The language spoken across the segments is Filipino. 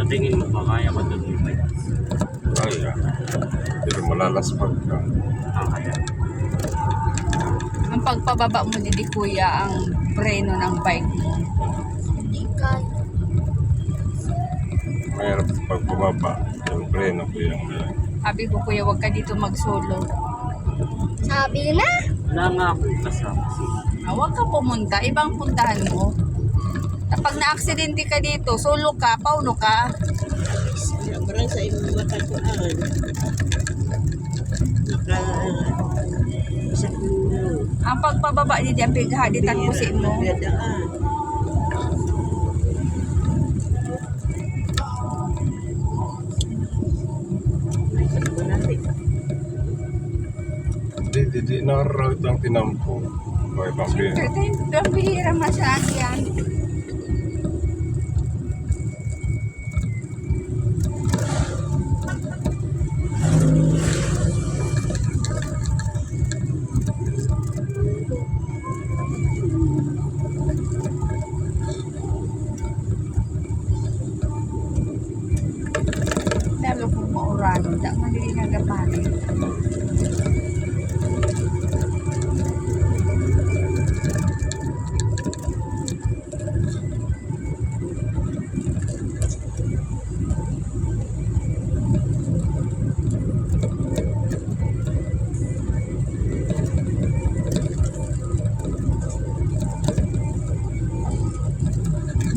tingin mo pa kaya ko doon yung bike? Kaya. Pero malalaspag ka. Kaya. Ang pagpababa mo ni Kuya ang preno ng bike mo. Hindi kaya. Mayroon pag bumaba. Yung preno ko yung Sabi ko Kuya, wag ka dito mag-solo. Sabi na. Wala nga akong kasama. Huwag ka pumunta, ibang puntahan mo. Kapag na-aksidente ka dito, solo ka, pauno ka. Parang sa imong matakuan. Naka sa kulo. Ang pagpababa ni ang pighaditan mo si mo. Gadaan. Di na-route ang tinampo. Okay, pampi. Ito ang bihira masakyan. Lalo kung maurano, da madali na gapanin.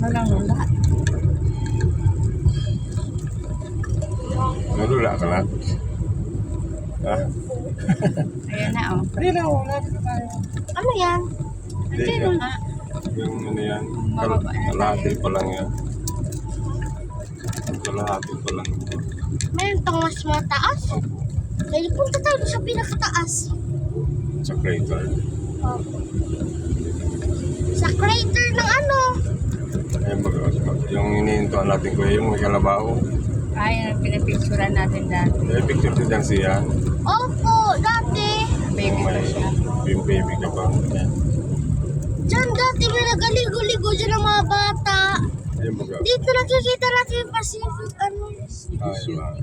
Walang lula. Nalula ka na. Ha? Ayan na oh. Ayun na, wala na tayo. Ano yan? Hindi Hindi yan. lula. Yung ano yan. Mababa na Kalahati tayo. pa lang yan. Kalahati pa lang. Meron tong mas mataas. Opo. Dahil punta tayo sa pinakataas. Sa crater. Sa crater ng ano? Ayun yung iniintuan natin ko yung may kalabaw. Ayan ang pinapicturean natin dati. Eh, picture si Dancia. Opo, dati. Baby Yung pa may siya. yung baby ka pa. Diyan dati may nagaligo-ligo dyan ng mga bata. Ayun baga. Dito nakikita natin yung Pacific ano. Ayun.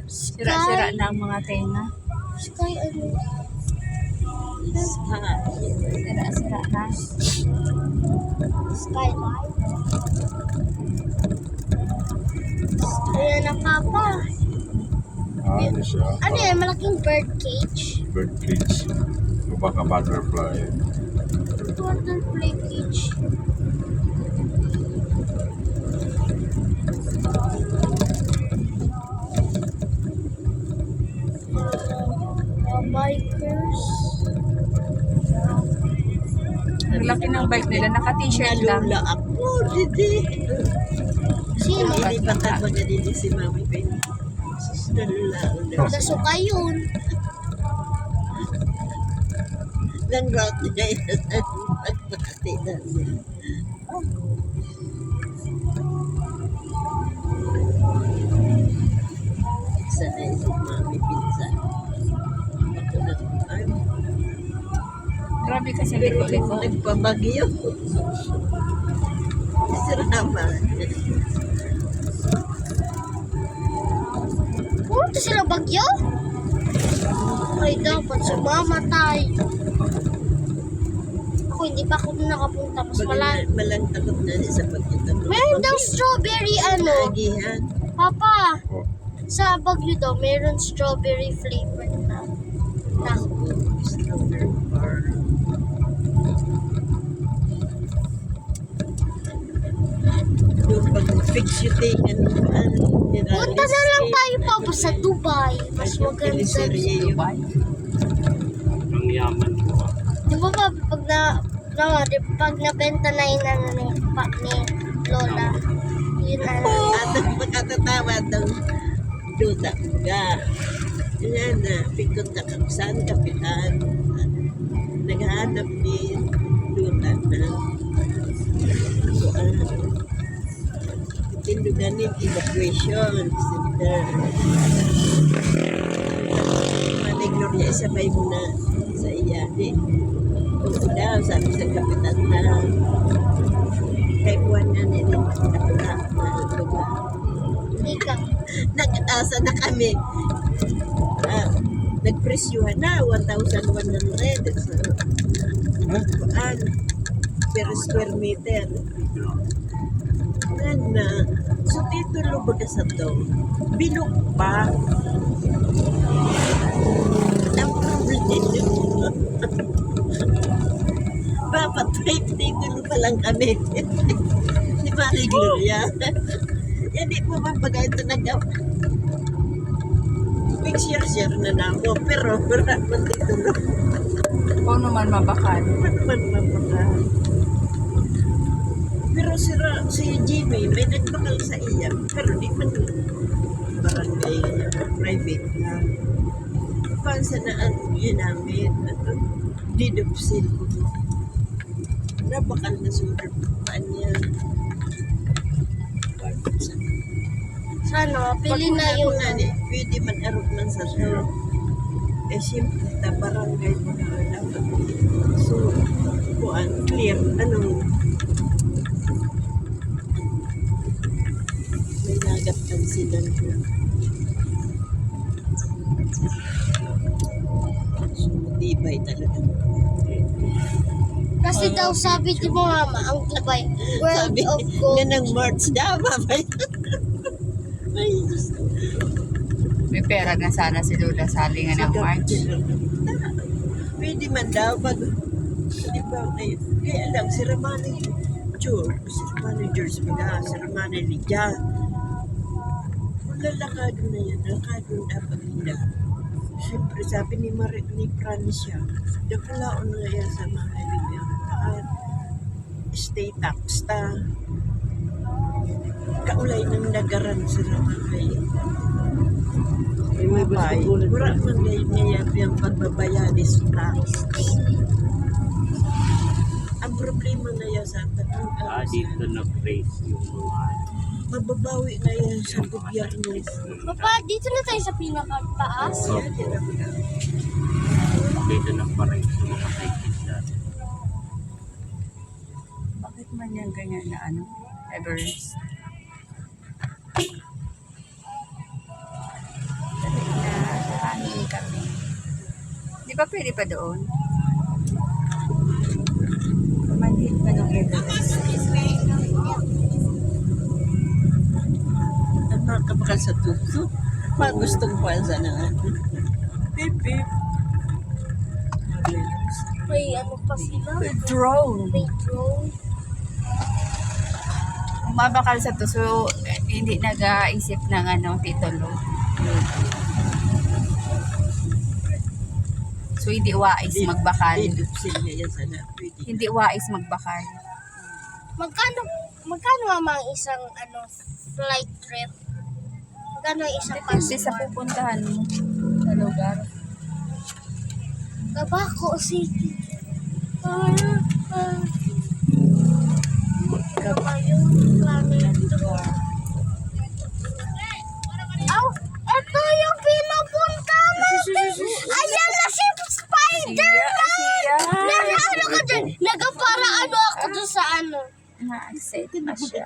Sira-sira na ang mga tenga. Sky ano. Sira-sira na. Skyline. Ayan na papa. Ano siya? Ano yan? Malaking bird cage. Bird cage. O baka butterfly. Butterfly cage. Bikers. Ang laki ng bike nila, naka-t-shirt lang. Nalula ako, didi. Sino? Hindi ba ka magalili si Mami Ben? Sus, nalula ako. Nasuka yun. Lang route niya yun. Pagpakati na siya. Sanay si Mami Pinsan. Ako na, ay, Grabe kasi liko-liko. nagpabagyo. Siraman. Pumunta sila bagyo? Ay, dapat sumamatay. Ako, hindi pa ako nakapunta. Mas malayo. Malang takot na niya sa pagkita. Meron daw strawberry ano. Agihan. Papa, Oh. sa Baguio daw, meron strawberry flavor na. Strawberry bar. Yung pag-fix you take ano, Punta na lang tayo, Papa, sa Dubai. Mas maganda. Dubai. Ang yaman ko. Di ba ba, pag nabenta na yun ano ni Lola, yun na lang. At pagkatatawa daw, duda ka. Yan na, pikot na kapsan, kapitan. Naghahanap ni duda na. Tindugan ni evacuation center. Manignor niya, isabay mo na sa iya. Kung daw, sabi sa kapitan na kay buwan na nila nakula na lugar. Nag-asa na kami. Nagpresyuhan na 1,100 sa kuan per square meter. Na so titulo baga sa to. Bilog pa. Ang problema papatay titulo pa lang kami. Si Mari Gloria. Yan di po mabaga ito share na namo pero wala man titulo. Kung naman mabakal. Man mabakal. Pero si Jimmy may nagbakal sa iya pero di man barangay private na. Pansa na ang yun namin didupsil. Nabakal na super paan niya. Sana, pili na Pag yung una ni, pwede man arot man sa show. Eh, siyempre, na barangay mo na dapat. So, kuan, clear, may nagatan sila. So, matibay talaga. Kasi daw sabi di mo mama, ang tibay, world Sabi of gold. na ng March na, babay. Ay, Diyos ko. May pera na sana si Lola sa halingan ng March. Pwede man daw pag di ba kaya lang si Ramani George si Ramani Lydia maglalakado na yan lakado dapat nila siyempre sabi ni Francia nakalaon na yan sa mga kaibigan stay tax ta kaulay ng nagaran sa Ramani Mabay, wala man ngayon niya yung pagbabayad is tax. Ang problema na yan sa tatang Dito na-praise yung mga mababawi na yan sa gobyerno. Papa, dito na tayo sa pinakataas. dito na-praise yung mga cyclist dati. Bakit man yan ganyan na ano? Everest. Hangin kami. Di ba pwede pa doon? Maliit pa ng Everest. Ang mga kabakal sa tuso, mga gustong kwanza na. Pip, pip. May ano pa sila. Drone. May drone. Mabakal sa to, so hindi nag-aisip ng ano, titulo. So hindi wais magbakal. Didupsil niya yan sana. Pwede. Hindi wais magbakal. Magkano mama ang isang ano flight trip? Magkano ang isang Depende sa passport? pupuntahan mo sa lugar. Tabaco City. Ito yung pinupunta natin. Ayan na si Spider-Man! Siya. Ano ka dyan? Nagapara ano ako dun sa ano. Na-excited na siya.